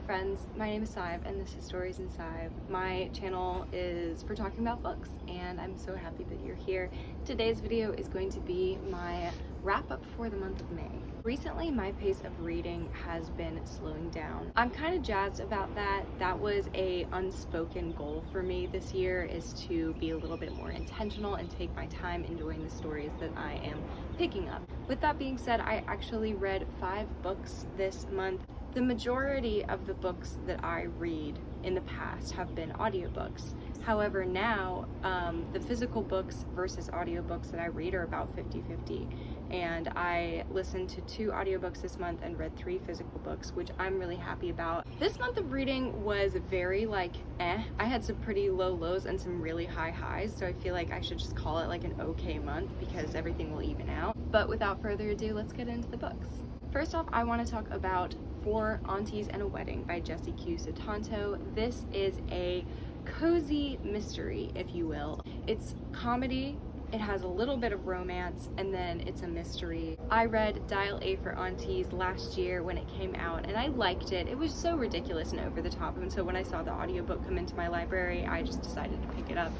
friends, my name is Sive and this is Stories in Sive. My channel is for talking about books and I'm so happy that you're here. Today's video is going to be my wrap up for the month of May. Recently my pace of reading has been slowing down. I'm kind of jazzed about that. That was a unspoken goal for me this year, is to be a little bit more intentional and take my time enjoying the stories that I am picking up. With that being said, I actually read 5 books this month. The majority of the books that I read in the past have been audiobooks. However, now the physical books versus audiobooks that I read are about 50-50. And I listened to 2 audiobooks this month and read 3 physical books, which I'm really happy about. This month of reading was very I had some pretty low lows and some really high highs, so I feel like I should just call it like an okay month because everything will even out. But without further ado, let's get into the books. First off, I want to talk about For Aunties and a Wedding by Jessie Q. Sutanto. This is a cozy mystery, if you will. It's comedy, it has a little bit of romance, and then it's a mystery. I read Dial A for Aunties last year when it came out, and I liked it. It was so ridiculous and over the top, and so when I saw the audiobook come into my library, I just decided to pick it up.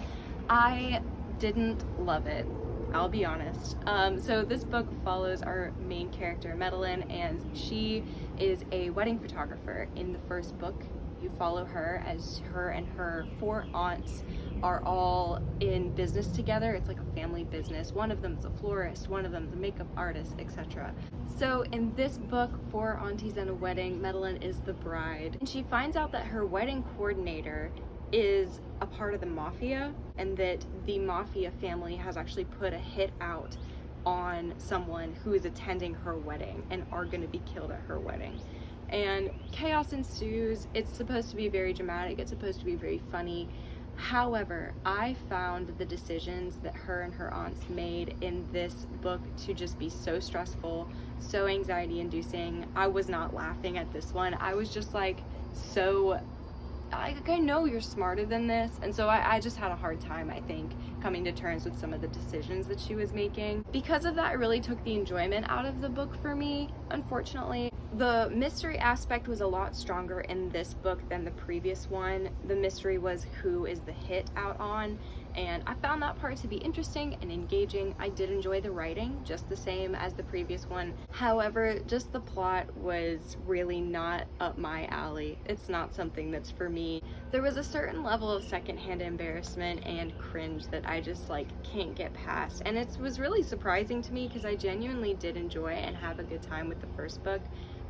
I didn't love it, I'll be honest. So this book follows our main character, Madeline, and she is a wedding photographer. In the first book, you follow her as her and her 4 aunts are all in business together. It's like a family business. One of them is a florist, one of them is a makeup artist, etc. So in this book, For Aunties and a Wedding, Madeline is the bride, and she finds out that her wedding coordinator is a part of the mafia, and that the mafia family has actually put a hit out on someone who is attending her wedding and are going to be killed at her wedding. And chaos ensues. It's supposed to be very dramatic, it's supposed to be very funny. However, I found the decisions that her and her aunts made in this book to just be so stressful, so anxiety inducing. I was not laughing at this one. I was just like, I know you're smarter than this, and so I just had a hard time, I think, coming to terms with some of the decisions that she was making. Because of that, it really took the enjoyment out of the book for me, unfortunately. The mystery aspect was a lot stronger in this book than the previous one. The mystery was who is the hit out on, and I found that part to be interesting and engaging. I did enjoy the writing, just the same as the previous one. However, just the plot was really not up my alley. It's not something that's for me. There was a certain level of secondhand embarrassment and cringe that I just can't get past, and it was really surprising to me because I genuinely did enjoy and have a good time with the first book.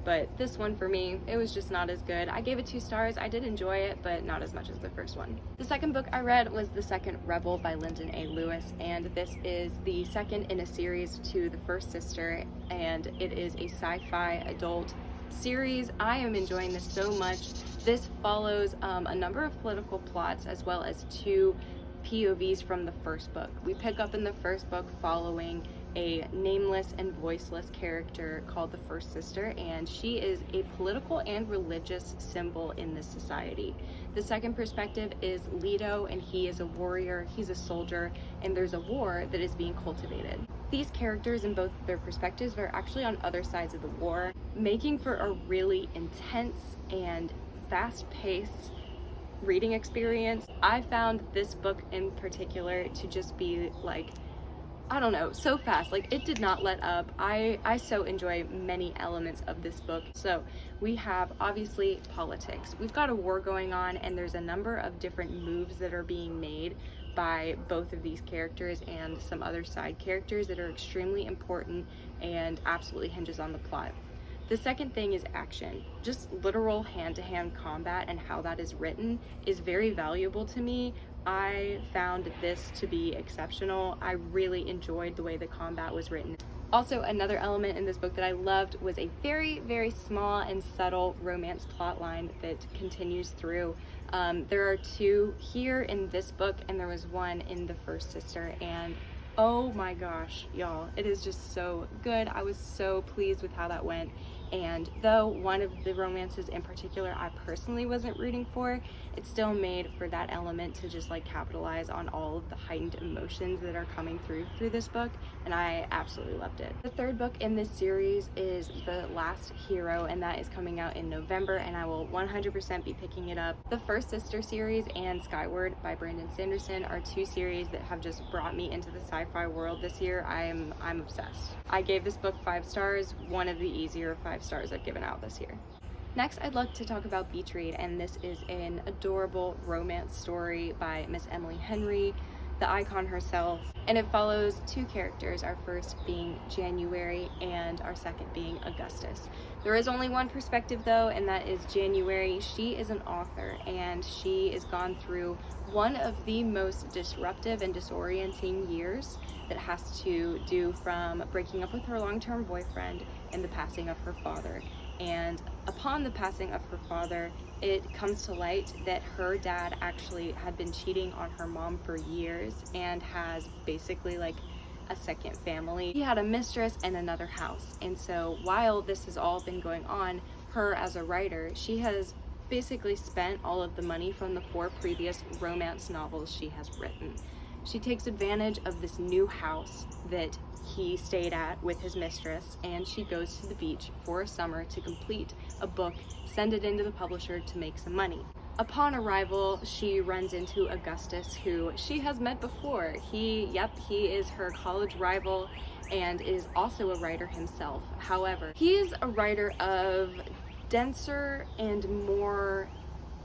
But this one for me, it was just not as good. I gave it 2 stars. I did enjoy it, but not as much as the first one. The second book I read was The Second Rebel by Lyndon A. Lewis, and this is the second in a series to The First Sister, and it is a sci-fi adult series. I am enjoying this so much. This follows a number of political plots as well as 2 POVs from the first book. We pick up in the first book following a nameless and voiceless character called the First Sister, and she is a political and religious symbol in this society. The second perspective is Leto, and he is a warrior, he's a soldier, and there's a war that is being cultivated. These characters in both their perspectives are actually on other sides of the war, making for a really intense and fast-paced reading experience. I found this book in particular to just be I don't know, so fast. It did not let up. I so enjoy many elements of this book. So we have obviously politics. We've got a war going on, and there's a number of different moves that are being made by both of these characters and some other side characters that are extremely important and absolutely hinges on the plot. The second thing is action. Just literal hand-to-hand combat and how that is written is very valuable to me. I found this to be exceptional. I really enjoyed the way the combat was written. Also, another element in this book that I loved was a very, very small and subtle romance plotline that continues through. There are 2 here in this book, and there was 1 in The First Sister, and oh my gosh, y'all, it is just so good. I was so pleased with how that went. And though one of the romances in particular I personally wasn't rooting for, it still made for that element to just like capitalize on all of the heightened emotions that are coming through this book, and I absolutely loved it. The third book in this series is The Last Hero, and that is coming out in November, and I will 100% be picking it up. The First Sister series and Skyward by Brandon Sanderson are two series that have just brought me into the sci-fi world this year. I'm obsessed. I gave this book 5 stars, one of the easier 5 stars I've given out this year. Next, I'd like to talk about Beach Read, and this is an adorable romance story by Miss Emily Henry, the icon herself, and it follows 2 characters, our first being January and our second being Augustus. There is only one perspective though, and that is January. She is an author, and she has gone through one of the most disruptive and disorienting years that has to do from breaking up with her long-term boyfriend and the passing of her father. And upon the passing of her father, it comes to light that her dad actually had been cheating on her mom for years and has basically like a second family. He had a mistress and another house. And so while this has all been going on, her as a writer, she has basically spent all of the money from the 4 previous romance novels she has written. She takes advantage of this new house that he stayed at with his mistress, and she goes to the beach for a summer to complete a book, send it into the publisher to make some money. Upon arrival, she runs into Augustus, who she has met before. He is her college rival and is also a writer himself. However, he is a writer of denser and more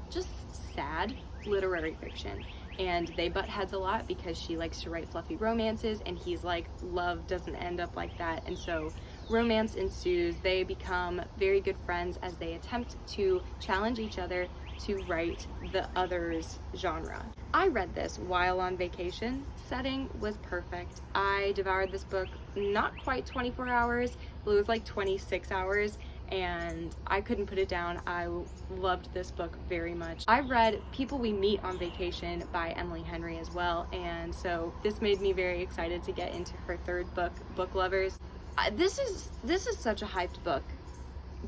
just sad literary fiction. And they butt heads a lot because she likes to write fluffy romances, and he's like, love doesn't end up like that. And so romance ensues. They become very good friends as they attempt to challenge each other to write the other's genre. I read this while on vacation. Setting was perfect. I devoured this book not quite 24 hours, but it was like 26 hours. And I couldn't put it down. I loved this book very much. I read People We Meet on Vacation by Emily Henry as well, and so this made me very excited to get into her third book, Book Lovers. This is such a hyped book,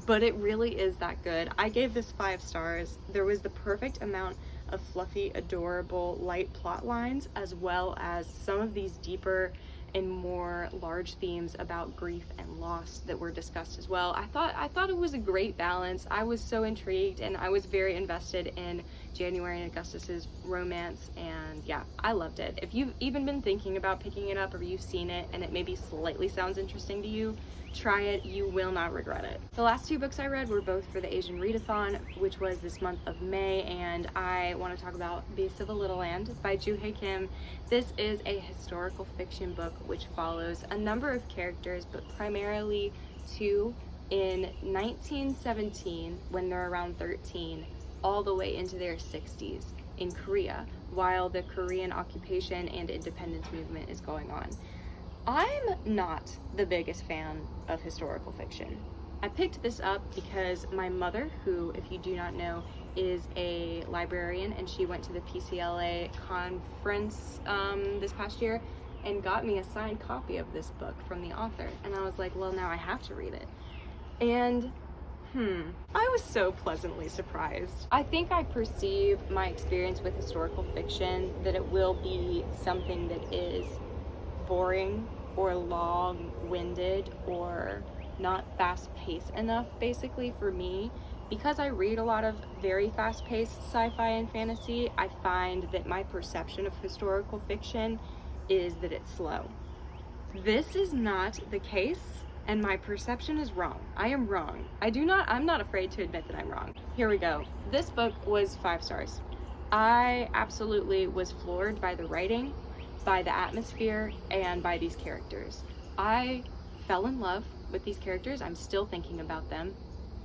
but it really is that good. I gave this 5 stars. There was the perfect amount of fluffy, adorable, light plot lines, as well as some of these deeper and more large themes about grief and loss that were discussed as well. I thought it was a great balance. I was so intrigued, and I was very invested in January and Augustus's romance, and yeah, I loved it. If you've even been thinking about picking it up, or you've seen it and it maybe slightly sounds interesting to you, try it. You will not regret it. The last 2 books I read were both for the Asian Readathon, which was this month of May, and I want to talk about Beasts of a Little Land by Joo-hae Kim. This is a historical fiction book which follows a number of characters, but primarily 2 in 1917, when they're around 13, all the way into their 60s in Korea, while the Korean occupation and independence movement is going on. I'm not the biggest fan of historical fiction. I picked this up because my mother, who, if you do not know, is a librarian, and she went to the PCLA conference this past year and got me a signed copy of this book from the author. And I was like, well, now I have to read it. And I was so pleasantly surprised. I think I perceive my experience with historical fiction that it will be something that is boring or long-winded or not fast-paced enough, basically, for me. Because I read a lot of very fast-paced sci-fi and fantasy, I find that my perception of historical fiction is that it's slow. This is not the case, and my perception is wrong. I am wrong. I'm not afraid to admit that I'm wrong. Here we go. This book was 5 stars. I absolutely was floored by the writing, by the atmosphere, and by these characters. I fell in love with these characters. I'm still thinking about them.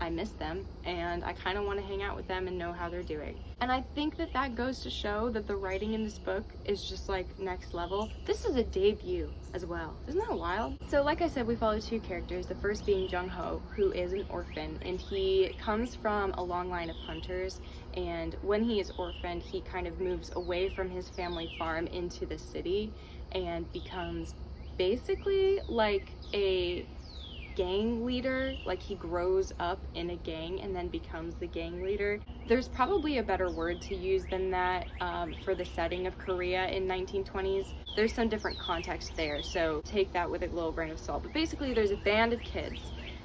I miss them, and I kind of want to hang out with them and know how they're doing. And I think that that goes to show that the writing in this book is just like next level. This is a debut as well. Isn't that wild? So like I said, we follow 2 characters, the first being Jung-ho, who is an orphan, and he comes from a long line of hunters, and when he is orphaned, he kind of moves away from his family farm into the city and becomes basically like a gang leader, like he grows up in a gang and then becomes the gang leader. There's probably a better word to use than that for the setting of Korea in 1920s. There's some different context there, so take that with a little grain of salt. But basically there's a band of kids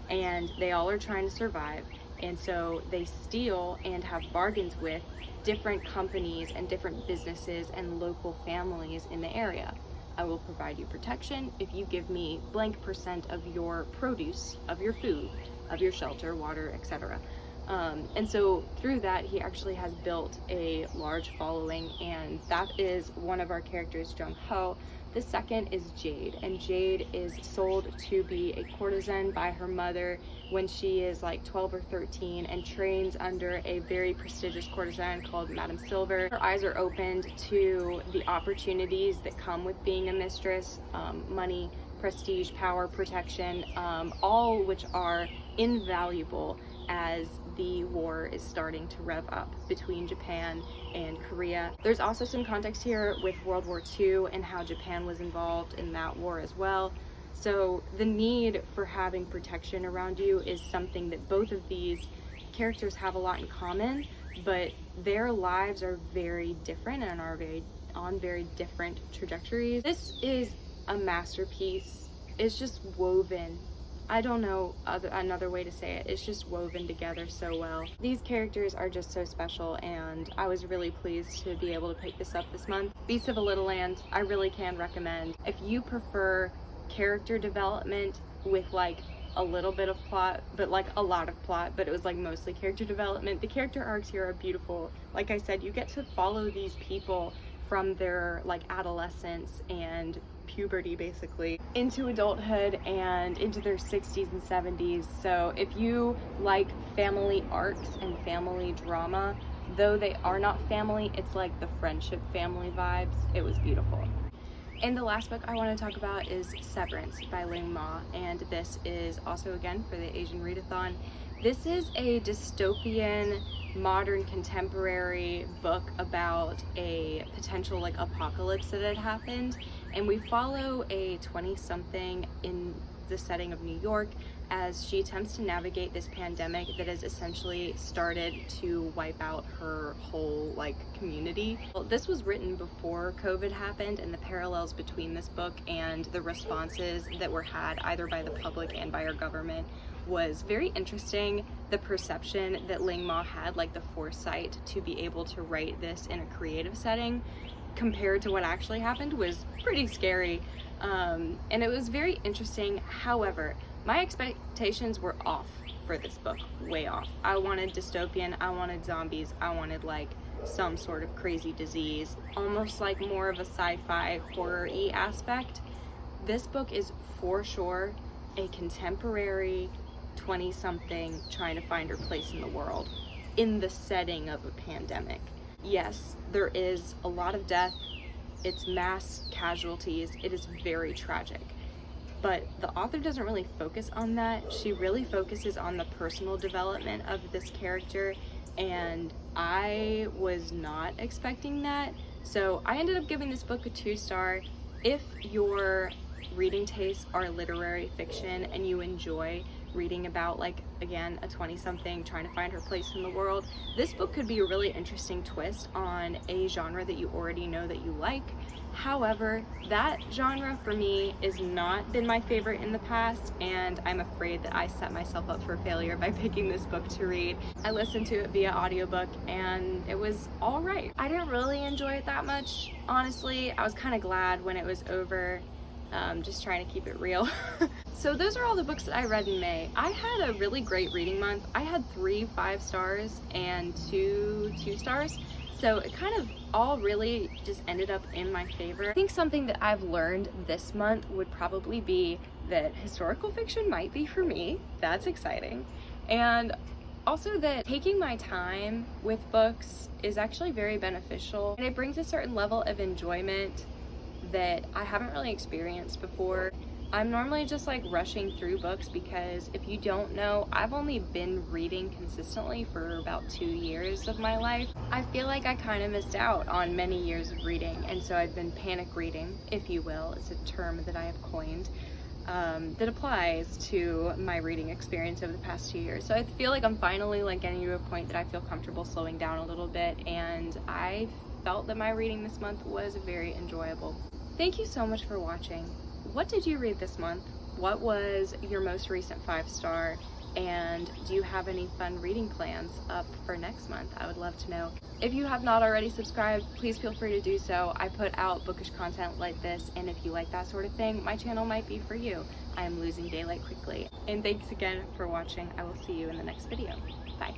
and they all are trying to survive, and so they steal and have bargains with different companies and different businesses and local families in the area. I will provide you protection if you give me blank % of your produce, of your food, of your shelter, water, etc. And so through that, he actually has built a large following, and that is one of our characters, Jung Ho. The second is Jade, and Jade is sold to be a courtesan by her mother when she is like 12 or 13 and trains under a very prestigious courtesan called Madame Silver. Her eyes are opened to the opportunities that come with being a mistress, money, prestige, power, protection, all which are invaluable as the war is starting to rev up between Japan and Korea. There's also some context here with World War II and how Japan was involved in that war as well. So the need for having protection around you is something that both of these characters have a lot in common, but their lives are very different and are on very different trajectories. This is a masterpiece. It's just woven. I don't know another way to say it. It's just woven together so well. These characters are just so special, and I was really pleased to be able to pick this up this month. Beasts of a Little Land, I really can recommend. If you prefer character development with like a little bit of plot, but like a lot of plot, but it was like mostly character development, the character arcs here are beautiful. Like I said, you get to follow these people from their like adolescence and puberty basically into adulthood and into their 60s and 70s. So if you like family arcs and family drama, though they are not family, it's like the friendship family vibes. It was beautiful. And the last book I want to talk about is Severance by Ling Ma, and this is also again for the Asian Readathon. This is a dystopian, modern, contemporary book about a potential like apocalypse that had happened, and we follow a 20-something in the setting of New York as she attempts to navigate this pandemic that has essentially started to wipe out her whole like community. Well, this was written before COVID happened, and the parallels between this book and the responses that were had either by the public and by our government was very interesting. The perception that Ling Ma had, like the foresight to be able to write this in a creative setting compared to what actually happened, was pretty scary. And it was very interesting. However, my expectations were off for this book, way off. I wanted dystopian, I wanted zombies, I wanted like some sort of crazy disease, almost like more of a sci-fi horror-y aspect. This book is for sure a contemporary 20-something trying to find her place in the world in the setting of a pandemic. Yes, there is a lot of death, it's mass casualties, it is very tragic. But the author doesn't really focus on that. She really focuses on the personal development of this character, and I was not expecting that. So I ended up giving this book a 2-star. If your reading tastes are literary fiction and you enjoy reading about, like, again, a 20-something trying to find her place in the world, this book could be a really interesting twist on a genre that you already know that you like. However, that genre for me has not been my favorite in the past, and I'm afraid that I set myself up for failure by picking this book to read. I listened to it via audiobook and it was all right. I didn't really enjoy it that much, honestly. I was kind of glad when it was over. Just trying to keep it real. So those are all the books that I read in May. I had a really great reading month. I had 3 5-stars and 2 2-stars. So it kind of all really just ended up in my favor. I think something that I've learned this month would probably be that historical fiction might be for me. That's exciting. And also that taking my time with books is actually very beneficial, and it brings a certain level of enjoyment that I haven't really experienced before. I'm normally just like rushing through books because, if you don't know, I've only been reading consistently for about 2 years of my life. I feel like I kind of missed out on many years of reading, and so I've been panic reading, if you will. It's a term that I have coined. that applies to my reading experience over the past 2 years. So I feel like I'm finally like getting to a point that I feel comfortable slowing down a little bit, and I felt that my reading this month was very enjoyable. Thank you so much for watching. What did you read this month? What was your most recent 5-star? And do you have any fun reading plans up for next month? I would love to know. If you have not already subscribed, please feel free to do so. I put out bookish content like this, and if you like that sort of thing, my channel might be for you. I am losing daylight quickly. And thanks again for watching. I will see you in the next video. Bye.